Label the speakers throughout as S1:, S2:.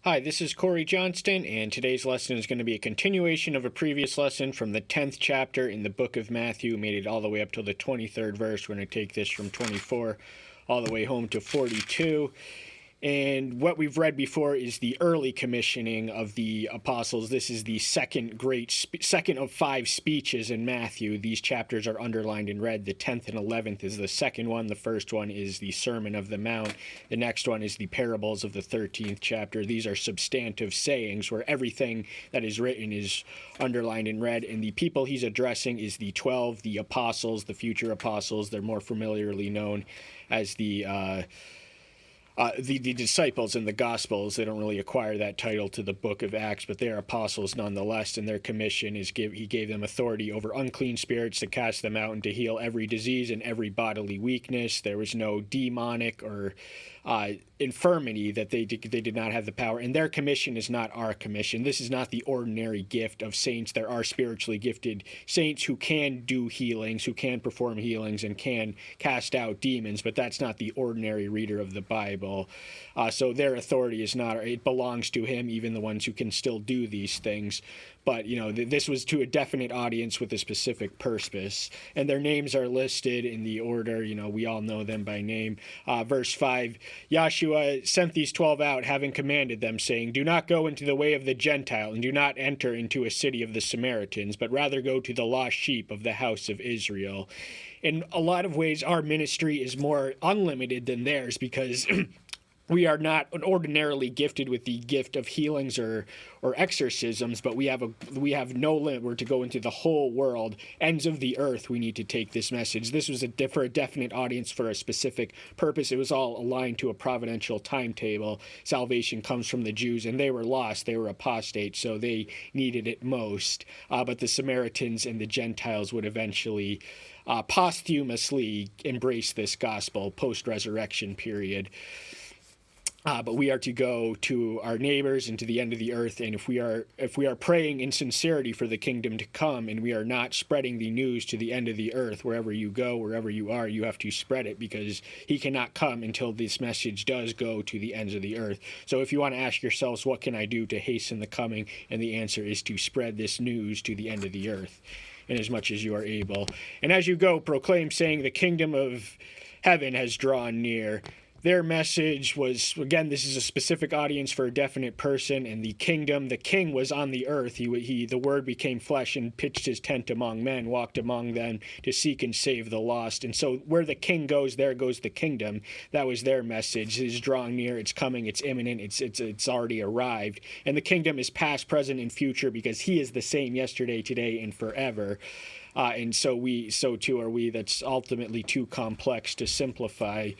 S1: Hi, this is Corey Johnston, and today's lesson is going to be a continuation of a previous lesson from the 10th chapter in the book of Matthew. Made it all the way up till the 23rd verse. We're going to take this from 24 all the way home to 42. And what we've read before is the early commissioning of the apostles. This is the second of 5 speeches in Matthew. These chapters are underlined in red. The 10th and 11th is the second one. The first one is the Sermon of the Mount. The next one is the parables of the 13th chapter. These are substantive sayings where everything that is written is underlined in red. And the people he's addressing is the 12, the apostles, the future apostles. They're more familiarly known as the disciples in the Gospels. They don't really acquire that title to the book of Acts, but they're apostles nonetheless, and their commission is he gave them authority over unclean spirits to cast them out and to heal every disease and every bodily weakness. There was no demonic or infirmity that they did not have the power, and their commission is not our commission. This is not the ordinary gift of saints. There are spiritually gifted saints who can do healings, who can perform healings, and can cast out demons, but that's not the ordinary reader of the Bible. So their authority is not, it belongs to him, even the ones who can still do these things. But, this was to a definite audience with a specific purpose. And their names are listed in the order, we all know them by name. Verse 5, Yahshua sent these 12 out, having commanded them, saying, "Do not go into the way of the Gentile, and do not enter into a city of the Samaritans, but rather go to the lost sheep of the house of Israel." In a lot of ways, our ministry is more unlimited than theirs because we are not ordinarily gifted with the gift of healings or exorcisms, but we have no limit. We're to go into the whole world, ends of the earth. We need to take this message. This was for a definite audience for a specific purpose. It was all aligned to a providential timetable. Salvation comes from the Jews, and they were lost. They were apostate, so they needed it most. But the Samaritans and the Gentiles would eventually posthumously embrace this gospel post-resurrection period. But we are to go to our neighbors and to the end of the earth, and if we are praying in sincerity for the kingdom to come, and we are not spreading the news to the end of the earth, wherever you go, wherever you are, you have to spread it, because he cannot come until this message does go to the ends of the earth. So if you want to ask yourselves, what can I do to hasten the coming? And the answer is to spread this news to the end of the earth, in as much as you are able. And as you go, proclaim, saying, the kingdom of heaven has drawn near. Their message was, again, this is a specific audience for a definite person, and the king was on the earth. The Word became flesh and pitched his tent among men, walked among them to seek and save the lost. And so where the king goes, there goes the kingdom. That was their message. It is drawing near, it's coming, it's imminent, it's already arrived. And the kingdom is past, present, and future, because he is the same yesterday, today, and forever. And so too are we. That's ultimately too complex to simplify.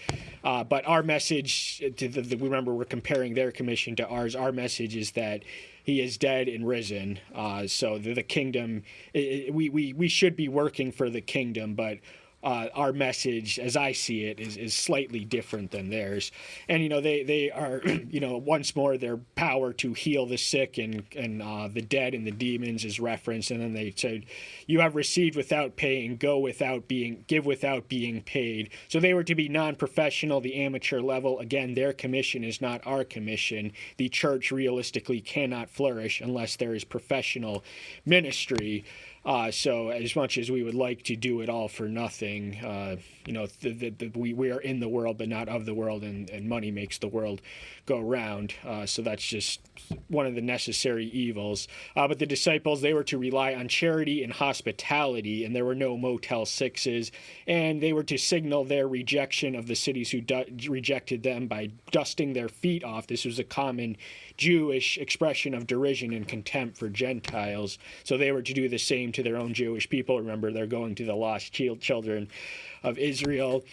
S1: But our message, remember, we're comparing their commission to ours. Our message is that he is dead and risen. So the kingdom, we should be working for the kingdom, but our message, as I see it, is slightly different than theirs. And, they are, once more, their power to heal the sick and the dead and the demons is referenced. And then they said, you have received without paying, give without being paid. So they were to be non-professional, the amateur level. Again, their commission is not our commission. The church realistically cannot flourish unless there is professional ministry. So as much as we would like to do it all for nothing, we are in the world but not of the world, and money makes the world go round. So that's just one of the necessary evils. But the disciples, they were to rely on charity and hospitality, and there were no Motel 6s, and they were to signal their rejection of the cities who rejected them by dusting their feet off. This was a common Jewish expression of derision and contempt for Gentiles. So they were to do the same to their own Jewish people. Remember, they're going to the lost children of Israel.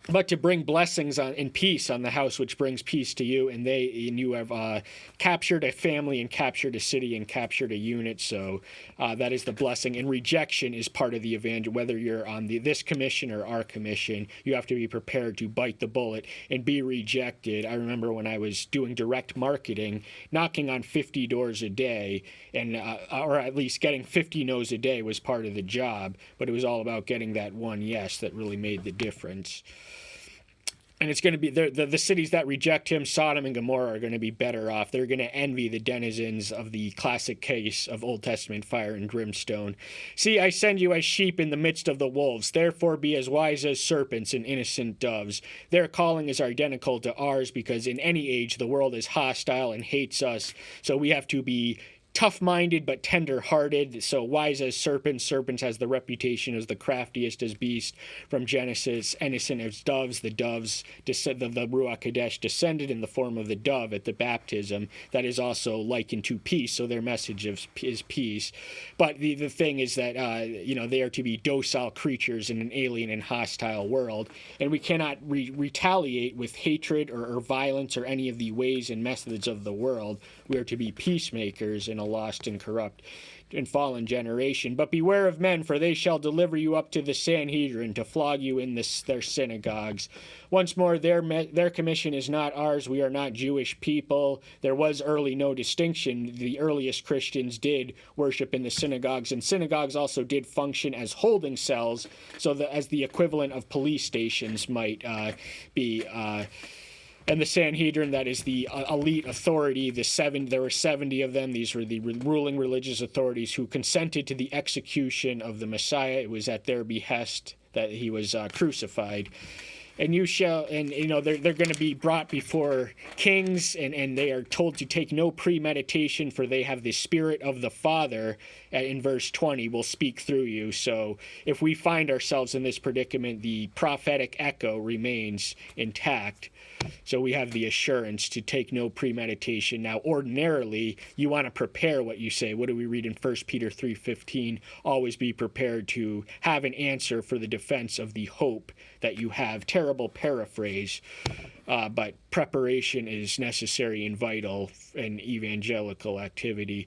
S1: But to bring blessings and peace on the house which brings peace to you, and you have captured a family and captured a city and captured a unit. So that is the blessing. And rejection is part of the evangel. Whether you're on this commission or our commission, you have to be prepared to bite the bullet and be rejected. I remember when I was doing direct marketing, knocking on 50 doors a day, and or at least getting 50 no's a day was part of the job. But it was all about getting that one yes that really made the difference. And it's going to be the cities that reject him, Sodom and Gomorrah, are going to be better off. They're going to envy the denizens of the classic case of Old Testament fire and brimstone. See, I send you as sheep in the midst of the wolves. Therefore be as wise as serpents and innocent doves. Their calling is identical to ours because in any age the world is hostile and hates us. So we have to be tough-minded but tender-hearted. So wise as serpents. Serpents has the reputation as the craftiest as beast from Genesis. Innocent as doves. The doves, the Ruach Kadesh, descended in the form of the dove at the baptism. That is also likened to peace. So their message is peace. But the thing is that they are to be docile creatures in an alien and hostile world, and we cannot retaliate with hatred or violence or any of the ways and methods of the world. We are to be peacemakers in a lost and corrupt and fallen generation. But beware of men, for they shall deliver you up to the Sanhedrin to flog you in their synagogues. Once more, their commission is not ours. We are not Jewish people. There was early no distinction. The earliest Christians did worship in the synagogues, and synagogues also did function as holding cells, so that as the equivalent of police stations might be. And the Sanhedrin, that is the elite authority, there were 70 of them. These were the ruling religious authorities who consented to the execution of the Messiah. It was at their behest that he was crucified. And they're going to be brought before kings, and they are told to take no premeditation, for they have the Spirit of the Father, in verse 20, will speak through you. So if we find ourselves in this predicament, the prophetic echo remains intact. So we have the assurance to take no premeditation. Now, ordinarily, you want to prepare what you say. What do we read in 1 Peter 3:15? Always be prepared to have an answer for the defense of the hope that you have. Terrible paraphrase, but preparation is necessary and vital in evangelical activity.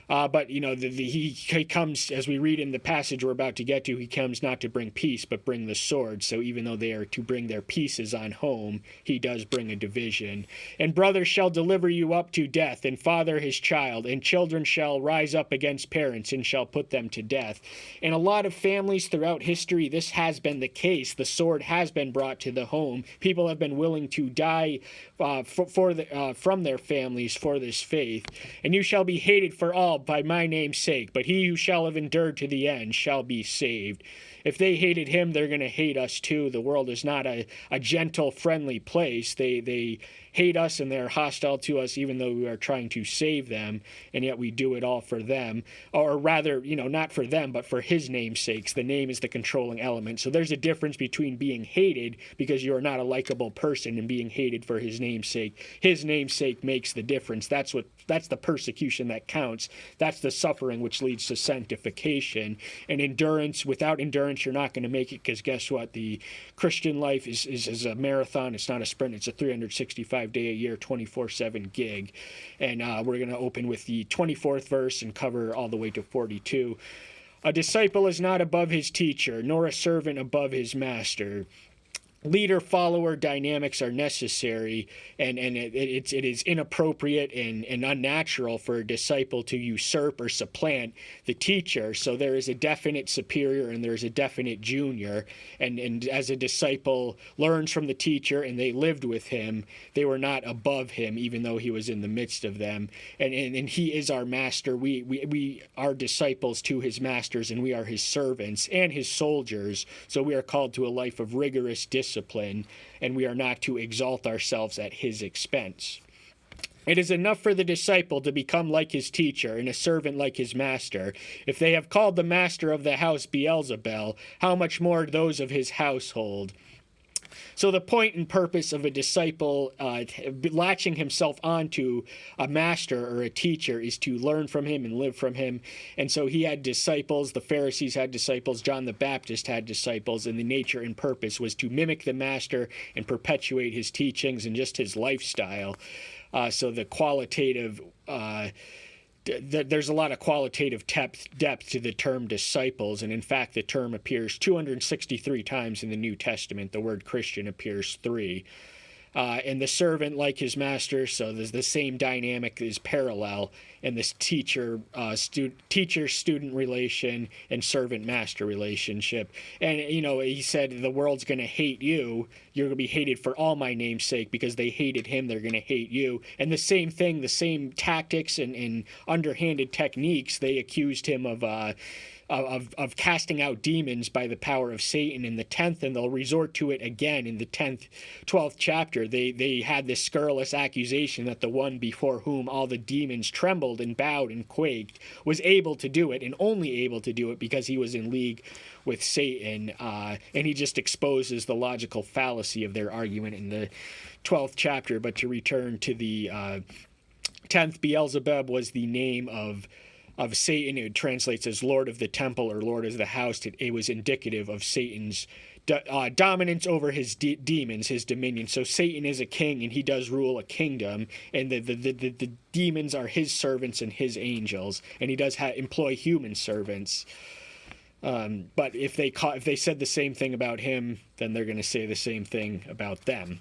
S1: But he comes, as we read in the passage we're about to get to, he comes not to bring peace, but bring the sword. So even though they are to bring their pieces on home, he does bring a division. And brother shall deliver you up to death, and father his child, and children shall rise up against parents, and shall put them to death. In a lot of families throughout history, this has been the case. The sword has been brought to the home. People have been willing to die from their families for this faith. And you shall be hated for all by my name's sake, but he who shall have endured to the end shall be saved. If they hated him, they're going to hate us too. The world is not a gentle, friendly place. They hate us and they're hostile to us, even though we are trying to save them, and yet we do it all for them. Or rather, not for them, but for his name's sakes. The name is the controlling element. So there's a difference between being hated because you are not a likable person and being hated for his name's sake. His name's sake makes the difference. That's the persecution that counts. That's the suffering which leads to sanctification. And endurance, without endurance, you're not going to make it, because guess what? The Christian life is a marathon. It's not a sprint. It's a 365-day-a-year, 24/7 gig. And we're going to open with the 24th verse and cover all the way to 42. A disciple is not above his teacher, nor a servant above his master. Leader-follower dynamics are necessary, and it is inappropriate and unnatural for a disciple to usurp or supplant the teacher. So there is a definite superior and there is a definite junior, and as a disciple learns from the teacher and they lived with him, they were not above him, even though he was in the midst of them. And he is our master. We are disciples to his masters, and we are his servants and his soldiers. So we are called to a life of rigorous discipline, and we are not to exalt ourselves at his expense. It is enough for the disciple to become like his teacher and a servant like his master. If they have called the master of the house Beelzebul, how much more those of his household? So the point and purpose of a disciple latching himself onto a master or a teacher is to learn from him and live from him. And so he had disciples, the Pharisees had disciples, John the Baptist had disciples, and the nature and purpose was to mimic the master and perpetuate his teachings and just his lifestyle. So the qualitative there's a lot of qualitative depth to the term disciples, and in fact the term appears 263 times in the New Testament. The word Christian appears 3. and the servant like his master. So there's the same dynamic is parallel in this teacher-student relation and servant-master relationship. And, he said the world's going to hate you. You're going to be hated for all my name's sake. Because they hated him, they're going to hate you. And the same thing, the same tactics and underhanded techniques, they accused him of casting out demons by the power of Satan in the 10th, and they'll resort to it again in the 12th chapter. They had this scurrilous accusation that the one before whom all the demons trembled and bowed and quaked was able to do it, and only able to do it because he was in league with Satan, and he just exposes the logical fallacy of their argument in the 12th chapter. But to return to the 10th, Beelzebub was the name of Satan. It translates as Lord of the Temple or Lord of the House. It was indicative of Satan's dominance over his demons, his dominion. So Satan is a king, and he does rule a kingdom, and the demons are his servants and his angels, and he does employ human servants. But if they said the same thing about him, then they're going to say the same thing about them.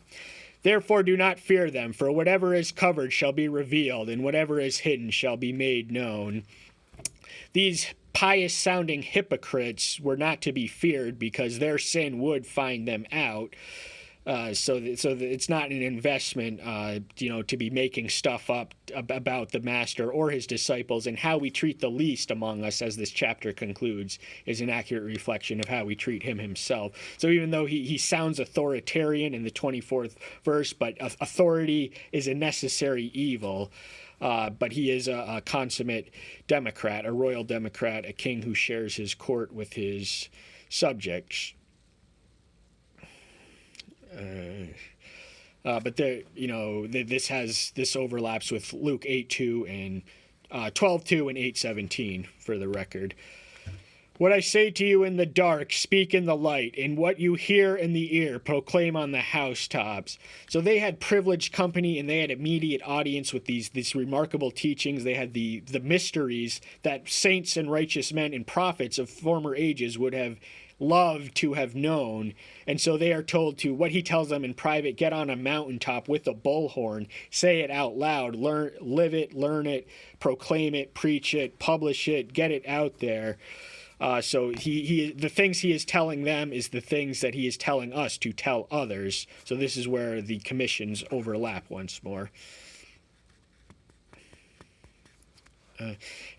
S1: Therefore do not fear them, for whatever is covered shall be revealed, and whatever is hidden shall be made known. These pious-sounding hypocrites were not to be feared, because their sin would find them out. So it's not an investment, to be making stuff up about the Master or his disciples. And how we treat the least among us, as this chapter concludes, is an accurate reflection of how we treat him himself. So even though he sounds authoritarian in the 24th verse, but authority is a necessary evil. But he is a consummate democrat, a royal democrat, a king who shares his court with his subjects. But there, this overlaps with Luke 8:2 and 12:2 and 8:17 for the record. What I say to you in the dark, speak in the light, and what you hear in the ear, proclaim on the housetops. So they had privileged company, and they had immediate audience with these remarkable teachings. They had the mysteries that saints and righteous men and prophets of former ages would have loved to have known. And so they are told to, what he tells them in private, get on a mountaintop with a bullhorn, say it out loud, live it, learn it, proclaim it, preach it, publish it, get it out there. So the things he is telling them is the things that he is telling us to tell others. So this is where the commissions overlap once more.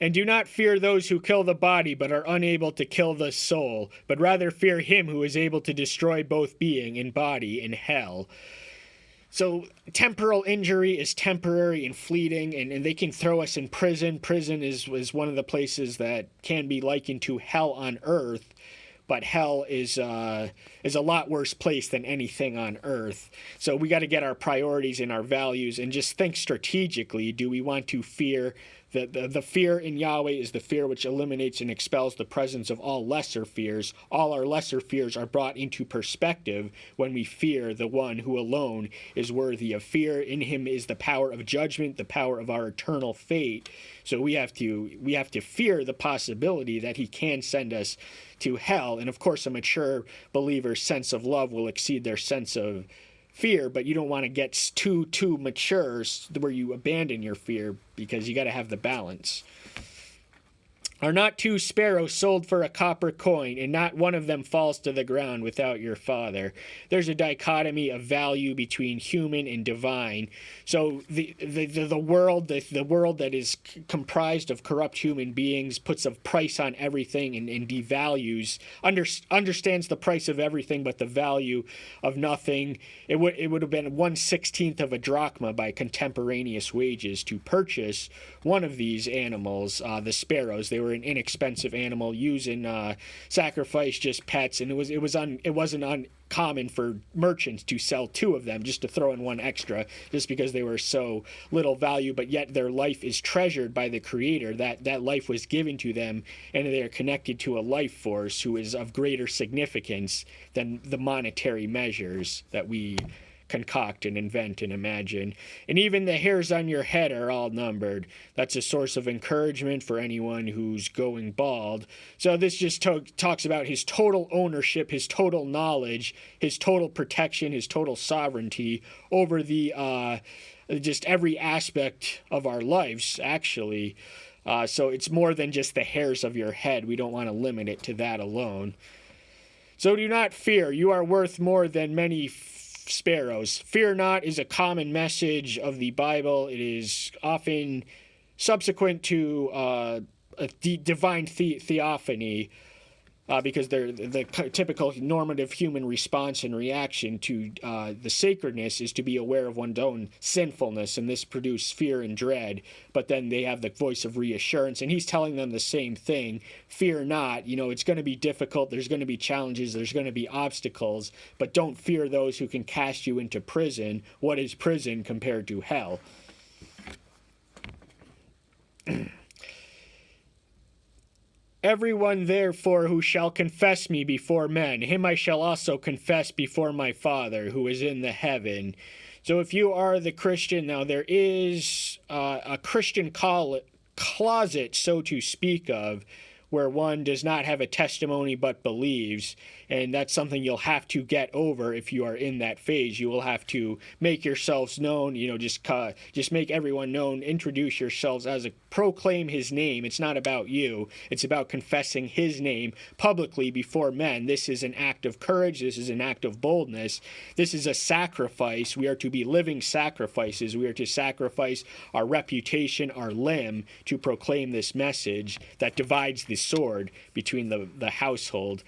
S1: And do not fear those who kill the body, but are unable to kill the soul, but rather fear him who is able to destroy both being and body in hell. So temporal injury is temporary and fleeting, and they can throw us in prison. Prison is one of the places that can be likened to hell on earth, but hell is a lot worse place than anything on earth. So we got to get our priorities and our values and just think strategically. Do we want to fear? The fear in Yahweh is the fear which eliminates and expels the presence of all lesser fears. All our lesser fears are brought into perspective when we fear the one who alone is worthy of fear. In him is the power of judgment, the power of our eternal fate. So we have to fear the possibility that he can send us to hell. And of course, a mature believer's sense of love will exceed their sense of fear, but you don't want to get too mature where you abandon your fear, because you got to have the balance. Are not 2 sparrows sold for a copper coin, and not one of them falls to the ground without your Father? There's a dichotomy of value between human and divine. So the world that is comprised of corrupt human beings puts a price on everything and devalues, understands the price of everything but the value of nothing. It would have been 1/16 of a drachma by contemporaneous wages to purchase one of these animals, the sparrows. They were an inexpensive animal used in sacrifice, just pets, and it wasn't uncommon for merchants to sell 2 of them just to throw in one extra, just because they were so little value, but yet their life is treasured by the Creator. That life was given to them, and they are connected to a life force who is of greater significance than the monetary measures that we concoct and invent and imagine. And even the hairs on your head are all numbered. That's a source of encouragement for anyone who's going bald. So this just talks about his total ownership, his total knowledge, his total protection, his total sovereignty over the just every aspect of our lives, actually. So it's more than just the hairs of your head. We don't want to limit it to that alone. So do not fear. You are worth more than many sparrows. Fear not is a common message of the Bible. It is often subsequent to a divine theophany, because they're the typical normative human response and reaction to the sacredness is to be aware of one's own sinfulness, and this produces fear and dread. But then they have the voice of reassurance, and he's telling them the same thing. Fear not. It's going to be difficult. There's going to be challenges. There's going to be obstacles, but don't fear those who can cast you into prison. What is prison compared to hell? Everyone therefore who shall confess me before men, him I shall also confess before my Father who is in the heaven. So if you are the Christian, now there is a Christian closet, so to speak of, where one does not have a testimony but believes, and that's something you'll have to get over if you are in that phase. You will have to make yourselves known, just make everyone known, introduce yourselves as proclaim his name. It's not about you. It's about confessing his name publicly before men. This is an act of courage. This is an act of boldness. This is a sacrifice. We are to be living sacrifices. We are to sacrifice our reputation, our limb, to proclaim this message that divides the sword between the household.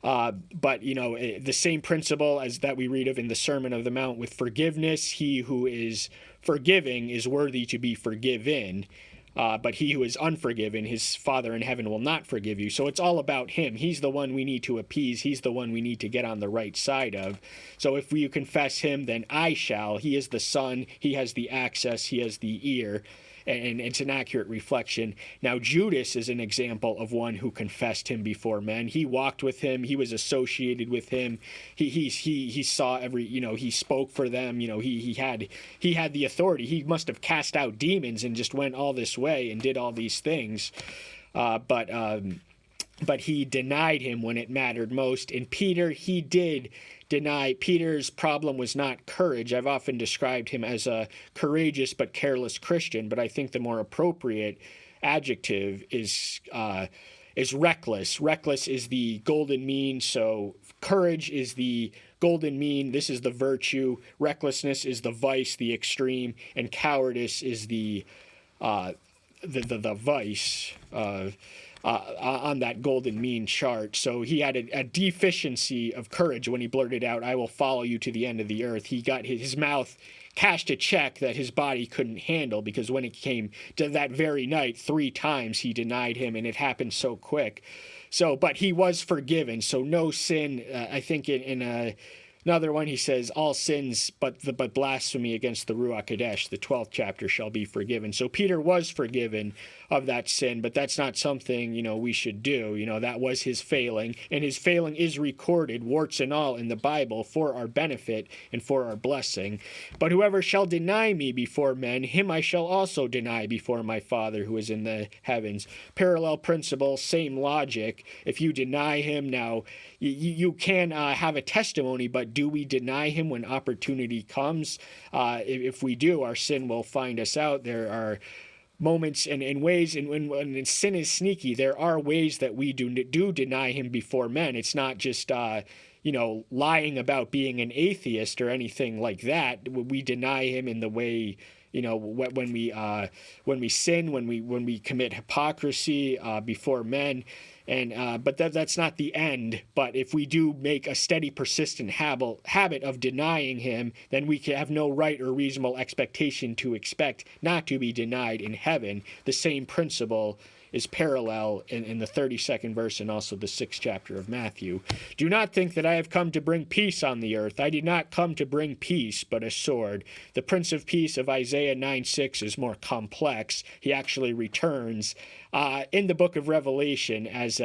S1: But the same principle as that we read of in the Sermon on the Mount with forgiveness. He who is forgiving is worthy to be forgiven. But he who is unforgiven, his Father in heaven will not forgive you. So it's all about him. He's the one we need to appease. He's the one we need to get on the right side of. So if you confess him, then I shall. He is the Son. He has the access. He has the ear. And it's an accurate reflection. Now, Judas is an example of one who confessed him before men. He walked with him. He was associated with him. He saw every, he spoke for them. He had the authority. He must have cast out demons and just went all this way and did all these things. But he denied him when it mattered most. And Peter, he did deny. Peter's problem was not courage. I've often described him as a courageous but careless Christian, but I think the more appropriate adjective is reckless. Reckless is the golden mean, so courage is the golden mean. This is the virtue. Recklessness is the vice, the extreme, and cowardice is the vice. On that golden mean chart. So he had a deficiency of courage when he blurted out, I will follow you to the end of the earth. He got his mouth cashed a check that his body couldn't handle, because when it came to that very night, 3 times he denied him, and it happened so quick. So, but he was forgiven. So no sin, I think in another one, he says, all sins but blasphemy against the Ruach Kodesh, the 12th chapter, shall be forgiven. So Peter was forgiven of that sin, but that's not something, we should do. That was his failing, and his failing is recorded, warts and all, in the Bible for our benefit and for our blessing. But whoever shall deny me before men, him I shall also deny before my Father who is in the heavens. Parallel principle, same logic. If you deny him, now you can have a testimony, but do we deny him when opportunity comes? If we do, our sin will find us out. There are moments and ways, and when sin is sneaky, there are ways that we do deny him before men. It's not just lying about being an atheist or anything like that. We deny him in the way, when we sin, when we commit hypocrisy before men. And but that's not the end. But if we do make a steady, persistent habit of denying him, then we can have no right or reasonable expectation to expect not to be denied in heaven. The same principle is parallel in the 32nd verse and also the 6th chapter of Matthew. Do not think that I have come to bring peace on the earth. I did not come to bring peace, but a sword. The Prince of Peace of Isaiah 9:6 is more complex. He actually returns in the book of Revelation as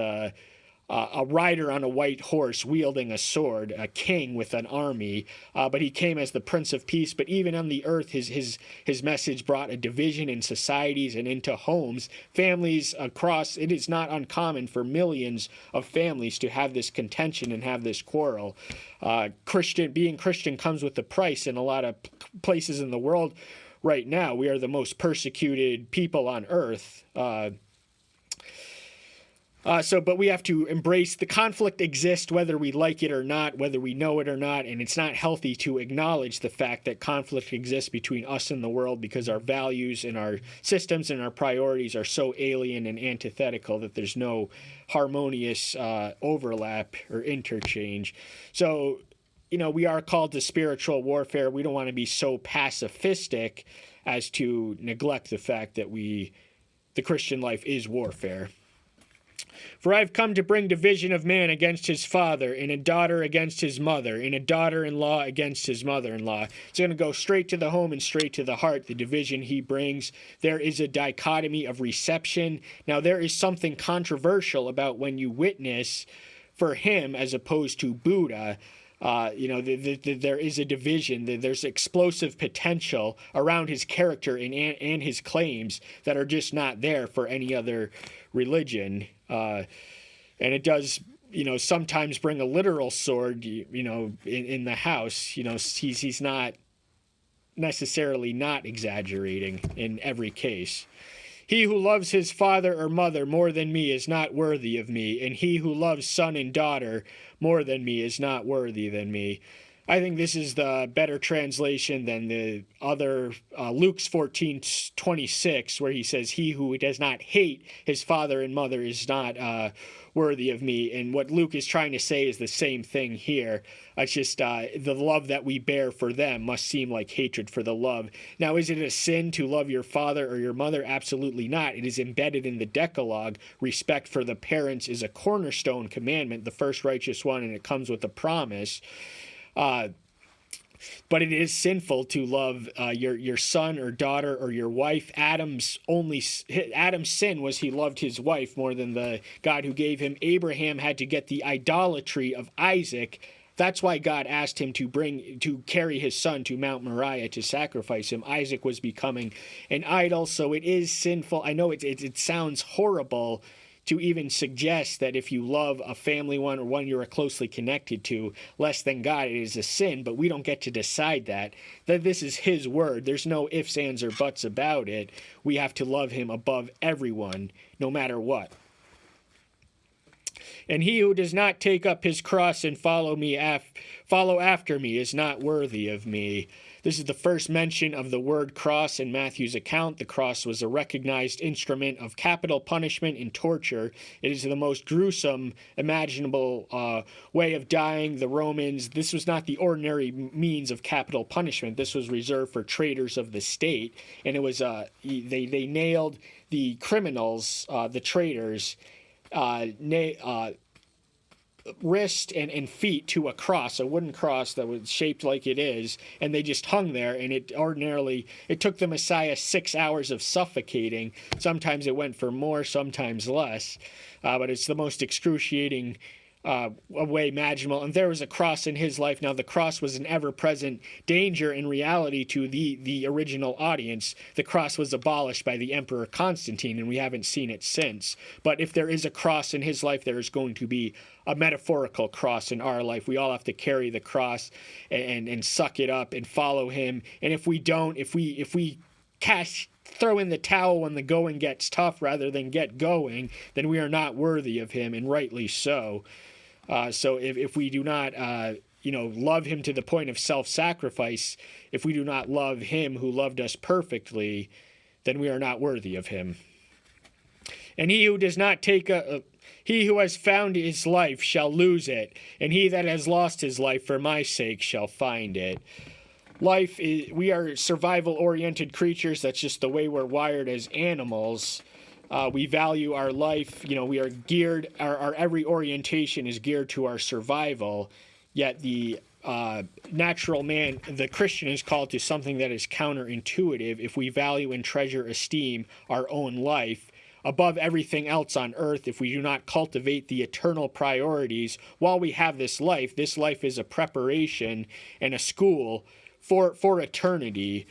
S1: a rider on a white horse wielding a sword, a king with an army, but he came as the Prince of Peace. But even on the earth, his message brought a division in societies and into homes, families across. It is not uncommon for millions of families to have this contention and have this quarrel. Being Christian comes with a price in a lot of places in the world. Right now, we are the most persecuted people on earth. But we have to embrace the conflict exists whether we like it or not, whether we know it or not, and it's not healthy to acknowledge the fact that conflict exists between us and the world because our values and our systems and our priorities are so alien and antithetical that there's no harmonious overlap or interchange. So, we are called to spiritual warfare. We don't want to be so pacifistic as to neglect the fact that the Christian life is warfare. For I have come to bring division of man against his father, and a daughter against his mother, and a daughter-in-law against his mother-in-law. It's going to go straight to the home and straight to the heart, the division he brings. There is a dichotomy of reception. Now, there is something controversial about when you witness for him as opposed to Buddha. There is a division. There's explosive potential around his character and his claims that are just not there for any other religion. And it does, sometimes bring a literal sword, in the house. He's not necessarily not exaggerating in every case. He who loves his father or mother more than me is not worthy of me, and he who loves son and daughter more than me is not worthy than me. I think this is the better translation than the other, Luke's 14:26, where he says, he who does not hate his father and mother is not worthy of me. And what Luke is trying to say is the same thing here. It's just the love that we bear for them must seem like hatred for the love. Now, is it a sin to love your father or your mother? Absolutely not. It is embedded in the Decalogue. Respect for the parents is a cornerstone commandment, the first righteous one, and it comes with a promise. But it is sinful to love your son or daughter or your wife. Adam's sin was he loved his wife more than the God who gave him. Abraham had to get the idolatry of Isaac. That's why God asked him to carry his son to Mount Moriah to sacrifice him. Isaac was becoming an idol, so it is sinful. I know it sounds horrible to even suggest that if you love a family one or one you're closely connected to less than God, it is a sin, but we don't get to decide that. That this is his word. There's no ifs, ands, or buts about it. We have to love him above everyone, no matter what. And he who does not take up his cross and follow after me is not worthy of me. This is the first mention of the word cross in Matthew's account. The cross was a recognized instrument of capital punishment and torture. It is the most gruesome imaginable way of dying. The Romans, this was not the ordinary means of capital punishment. This was reserved for traitors of the state. And it was they nailed the criminals, the traitors, wrist and feet to a cross, a wooden cross that was shaped like it is, and they just hung there. And it took the Messiah 6 hours of suffocating. Sometimes it went for more, sometimes less, but it's the most excruciating way imaginable. And there was a cross in his life. Now, the cross was an ever-present danger in reality to the original audience. The cross was abolished by the Emperor Constantine, and we haven't seen it since. But if there is a cross in his life, there is going to be a metaphorical cross in our life. We all have to carry the cross and suck it up and follow him. And if we don't, if we throw in the towel when the going gets tough rather than get going, then we are not worthy of him, and rightly so. So if we do not, love him to the point of self-sacrifice, if we do not love him who loved us perfectly, then we are not worthy of him. And he who does not he who has found his life shall lose it, and he that has lost his life for my sake shall find it. We are survival-oriented creatures. That's just the way we're wired as animals. We value our life. We are geared, our every orientation is geared to our survival, yet the natural man, the Christian, is called to something that is counterintuitive. If we value and treasure, esteem our own life, above everything else on earth, if we do not cultivate the eternal priorities while we have this life is a preparation and a school for eternity.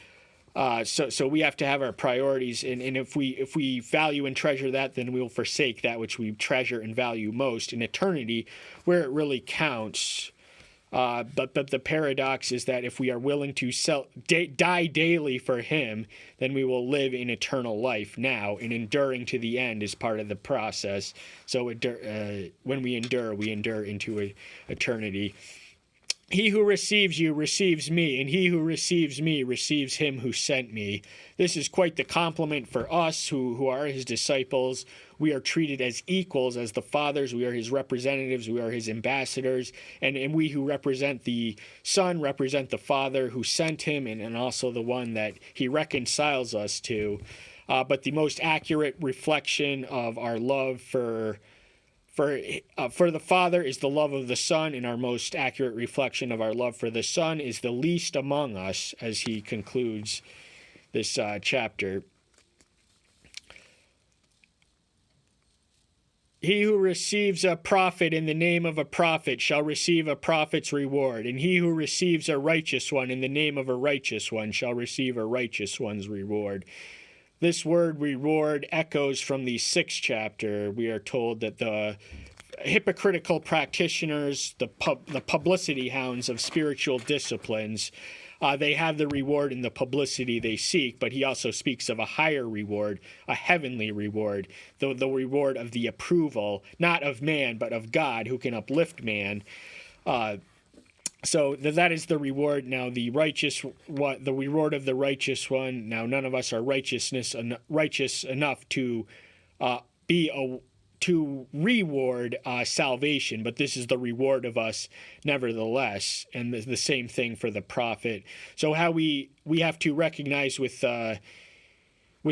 S1: So we have to have our priorities, and if we value and treasure that, then we will forsake that which we treasure and value most in eternity, where it really counts. But the paradox is that if we are willing to die daily for Him, then we will live in eternal life now, and enduring to the end is part of the process. So when we endure into eternity. He who receives you receives me, and he who receives me receives him who sent me. This is quite the compliment for us who are his disciples. We are treated as equals, as the fathers. We are his representatives. We are his ambassadors. And we who represent the Son represent the Father who sent him, and also the one that he reconciles us to. But the most accurate reflection of our love for the Father is the love of the Son, and our most accurate reflection of our love for the Son is the least among us, as he concludes this chapter. He who receives a prophet in the name of a prophet shall receive a prophet's reward, and he who receives a righteous one in the name of a righteous one shall receive a righteous one's reward. This word reward echoes from the 6th chapter. We are told that the hypocritical practitioners, the publicity hounds of spiritual disciplines, they have the reward in the publicity they seek, but he also speaks of a higher reward, a heavenly reward, the reward of the approval, not of man, but of God, who can uplift man. So that is the reward. Now the reward of the righteous one. Now none of us are righteous enough to to reward salvation, but this is the reward of us nevertheless. And the same thing for the prophet. So how we have to recognize with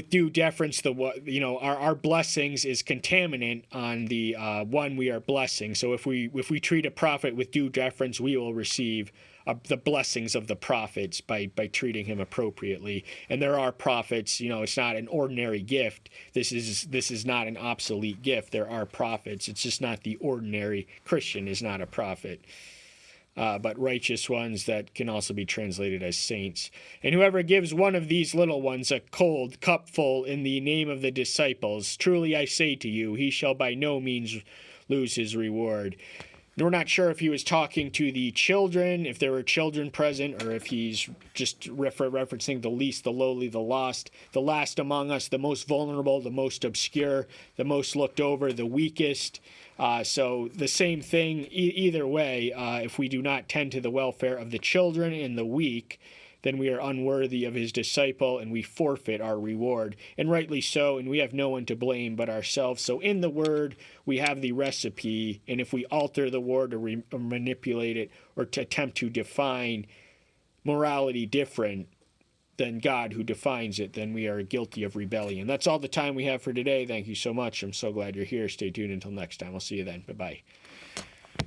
S1: due deference, our blessings is contaminant on the one we are blessing. So if we treat a prophet with due deference, we will receive the blessings of the prophets by treating him appropriately. And there are prophets. It's not an ordinary gift. This is not an obsolete gift. There are prophets. It's just not the ordinary Christian is not a prophet. But righteous ones that can also be translated as saints. And whoever gives one of these little ones a cold cupful in the name of the disciples, truly I say to you, he shall by no means lose his reward. We're not sure if he was talking to the children, if there were children present, or if he's just referencing the least, the lowly, the lost, the last among us, the most vulnerable, the most obscure, the most looked over, the weakest. So the same thing, either way, if we do not tend to the welfare of the children and the weak, then we are unworthy of his disciple, and we forfeit our reward. And rightly so, and we have no one to blame but ourselves. So in the word, we have the recipe, and if we alter the word or manipulate it or to attempt to define morality different than God who defines it, then we are guilty of rebellion. That's all the time we have for today. Thank you so much. I'm so glad you're here. Stay tuned until next time. I'll see you then. Bye-bye.